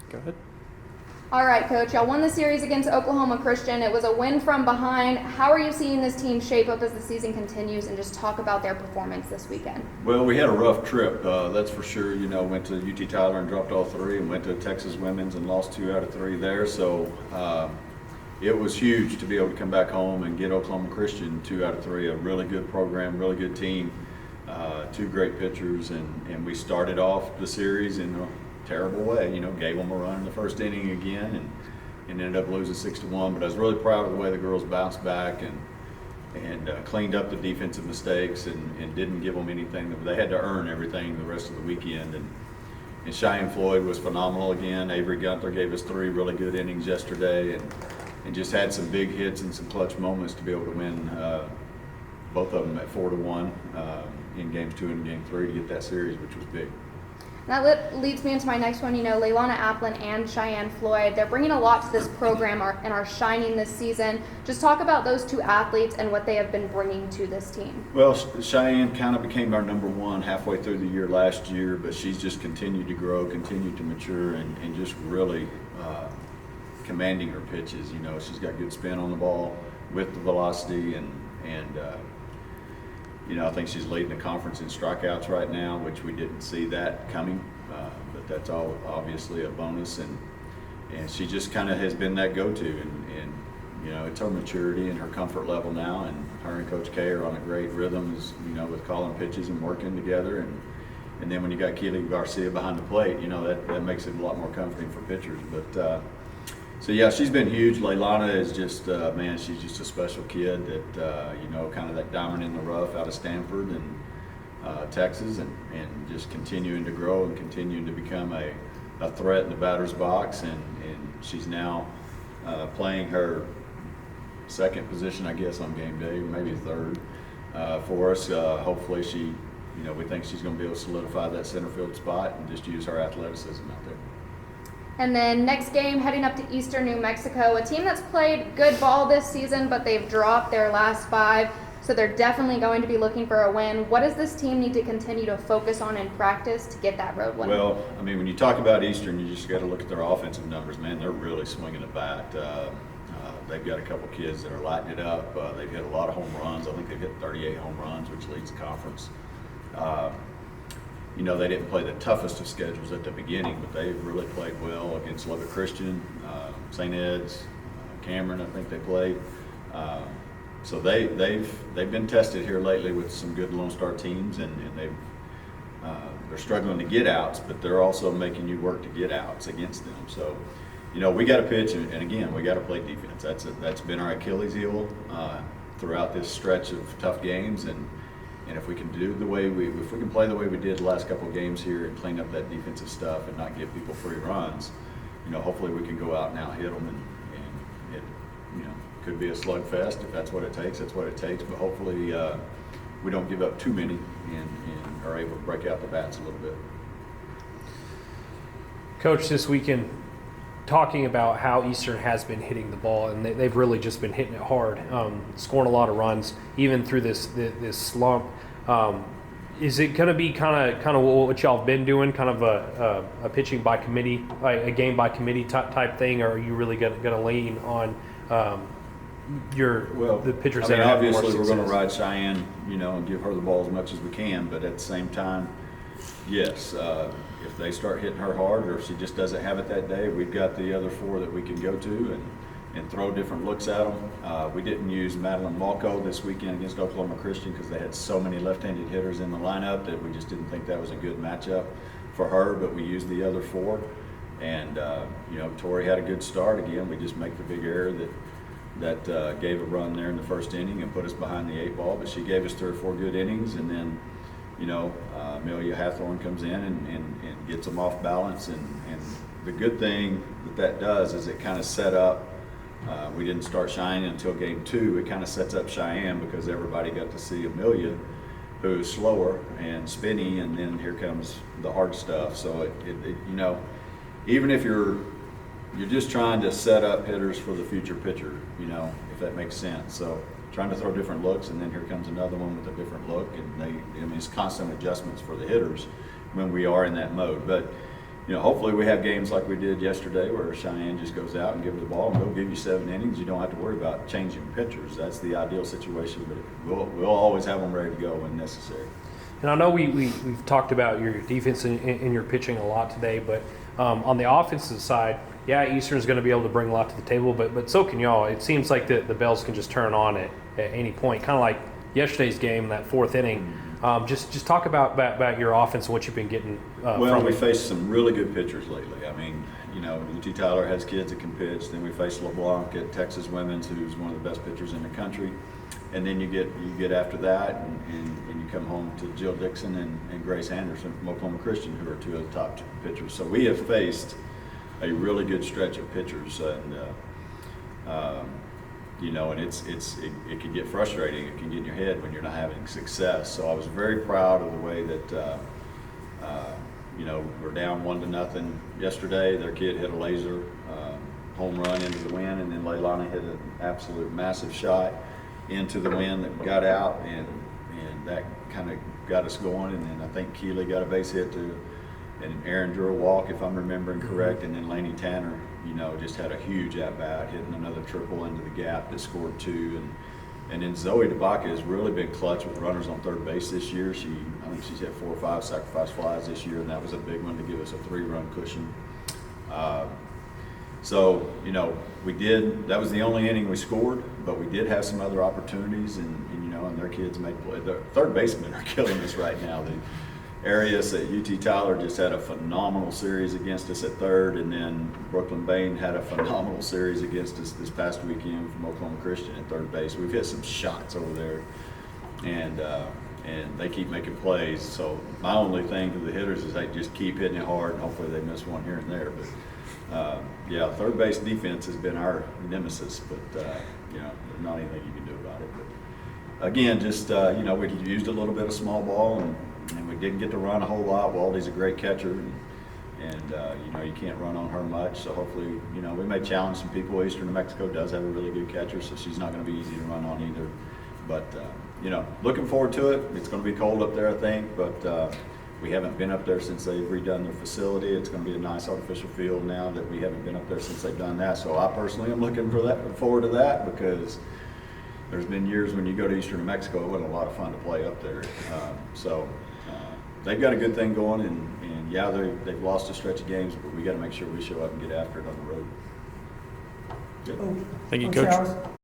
Go ahead. All right, Coach. Y'all won the series against Oklahoma Christian. It was a win from behind. How are you seeing this team shape up as the season continues, and just talk about their performance this weekend? Well, we had a rough trip, that's for sure. Went to UT Tyler and dropped all 3, and went to Texas Women's and lost 2 out of 3 there. So it was huge to be able to come back home and get Oklahoma Christian 2 out of 3. A really good program, really good team, 2 great pitchers, and we started off the series in a terrible way. Gave them a run in the first inning again, and ended up losing 6-1. But I was really proud of the way the girls bounced back and cleaned up the defensive mistakes and didn't give them anything. They had to earn everything the rest of the weekend. And Cheyenne Floyd was phenomenal again. Avery Gunther gave us 3 really good innings yesterday, and just had some big hits and some clutch moments to be able to win both of them at 4-1 in games 2 and game 3 to get that series, which was big. That leads me into my next one. Leilana Applin and Cheyenne Floyd, they're bringing a lot to this program and are shining this season. Just talk about those 2 athletes and what they have been bringing to this team. Well, Cheyenne kind of became our number 1 halfway through the year last year, but she's just continued to grow, continued to mature, and just really commanding her pitches. She's got good spin on the ball with the velocity, and I think she's leading the conference in strikeouts right now, which we didn't see that coming, but that's all obviously a bonus, and she just kind of has been that go-to, and it's her maturity and her comfort level now, and her and Coach K are on a great rhythm, with calling pitches and working together, and then when you got Keely Garcia behind the plate, that makes it a lot more comforting for pitchers, but so yeah, she's been huge. Leilana is just, she's just a special kid that, kind of that diamond in the rough out of Stanford and Texas, and just continuing to grow and continuing to become a threat in the batter's box. And she's now playing her second position, I guess, on game day, maybe third for us. Hopefully we think she's going to be able to solidify that center field spot and just use her athleticism out there. And then next game, heading up to Eastern New Mexico, a team that's played good ball this season, but they've dropped their last 5, so they're definitely going to be looking for a win. What does this team need to continue to focus on in practice to get that road win? Well, when you talk about Eastern, you just got to look at their offensive numbers, man. They're really swinging the bat. They've got a couple kids that are lighting it up. They've hit a lot of home runs. I think they've hit 38 home runs, which leads the conference. They didn't play the toughest of schedules at the beginning, but they've really played well against Lubbock Christian, St. Ed's, Cameron, I think they played. So they've been tested here lately with some good Lone Star teams, and they're struggling to get outs, but they're also making you work to get outs against them. So, we got to pitch, and again, we got to play defense. That's been our Achilles heel throughout this stretch of tough games, and if we can if we can play the way we did the last couple of games here and clean up that defensive stuff and not give people free runs, hopefully we can go out and out hit them, and it could be a slugfest. If that's what it takes, that's what it takes. But hopefully we don't give up too many and are able to break out the bats a little bit. Coach, this weekend, talking about how Eastern has been hitting the ball, and they've really just been hitting it hard, scoring a lot of runs, even through this slump. Is it going to be kind of what y'all have been doing, kind of a pitching by committee, like a game by committee type thing, or are you really going to lean on the pitchers that have more success? Obviously, we're going to ride Cheyenne, and give her the ball as much as we can, but at the same time, yes, if they start hitting her hard, or if she just doesn't have it that day, we've got the other 4 that we can go to and throw different looks at them. We didn't use Madeline Malco this weekend against Oklahoma Christian because they had so many left-handed hitters in the lineup that we just didn't think that was a good matchup for her, but we used the other 4. And, Tori had a good start. Again, we just make the big error that gave a run there in the first inning and put us behind the 8 ball, but she gave us 3 or 4 good innings, and then Amelia Hathorn comes in and gets them off balance. And the good thing that does is it kind of set up, we didn't start Cheyenne until game 2. It kind of sets up Cheyenne because everybody got to see Amelia, who is slower and spinny, and then here comes the hard stuff. So even if you're just trying to set up hitters for the future pitcher, if that makes sense. So trying to throw different looks, and then here comes another one with a different look, and it's constant adjustments for the hitters when we are in that mode. But you know, hopefully we have games like we did yesterday where Cheyenne just goes out and gives the ball and they'll give you 7 innings. You don't have to worry about changing pitchers. That's the ideal situation, but we'll always have them ready to go when necessary. And I know we've talked about your defense and your pitching a lot today, but on the offensive side, yeah, Eastern's going to be able to bring a lot to the table, but so can y'all. It seems like the bells can just turn on at any point, kind of like yesterday's game, that 4th inning. Just talk about your offense and what you've been getting Well, from we it. faced some really good pitchers lately. I mean, you know, UT Tyler has kids that can pitch. Then we faced LeBlanc at Texas Women's, who's one of the best pitchers in the country. And then you get after that, and you come home to Jill Dixon and Grace Anderson from Oklahoma Christian, who are 2 of the top pitchers. So we have faced a really good stretch of pitchers, and you know, and it can get frustrating. It can get in your head when you're not having success. So I was very proud of the way that you know, we're down 1-0 yesterday. Their kid hit a laser home run into the wind, and then Leilani hit an absolute massive shot into the wind that got out, and that kind of got us going. And then I think Keeley got a base hit too, and Aaron drew a walk, if I'm remembering correct, and then Laney Tanner, you know, just had a huge at-bat, hitting another triple into the gap that scored 2. And then Zoe DeBaca has really been clutch with runners on third base this year. I think she's had 4 or 5 sacrifice flies this year, and that was a big one to give us a 3-run cushion. So, you know, that was the only inning we scored, but we did have some other opportunities, and you know, and their kids made play. The third basemen are killing us right now. The Arias at UT Tyler just had a phenomenal series against us at third, and then Brooklyn Bain had a phenomenal series against us this past weekend from Oklahoma Christian at third base. We've hit some shots over there, and they keep making plays. So my only thing to the hitters is they just keep hitting it hard, and hopefully they miss one here and there. But yeah, third base defense has been our nemesis, but you know, there's not anything you can do about it. But again, just you know, we used a little bit of small ball, and we didn't get to run a whole lot. Waldy's a great catcher, and you know, you can't run on her much. So hopefully, you know, we may challenge some people. Eastern New Mexico does have a really good catcher, so she's not going to be easy to run on either. But you know, looking forward to it. It's going to be cold up there, I think, but we haven't been up there since they've redone their facility. It's going to be a nice artificial field now that we haven't been up there since they've done that. So I personally am looking forward to that, because there's been years when you go to Eastern New Mexico, it wasn't a lot of fun to play up there. So they've got a good thing going, and yeah, they've lost a stretch of games, but we got to make sure we show up and get after it on the road. Good. Thank you, Coach Coach. Howard.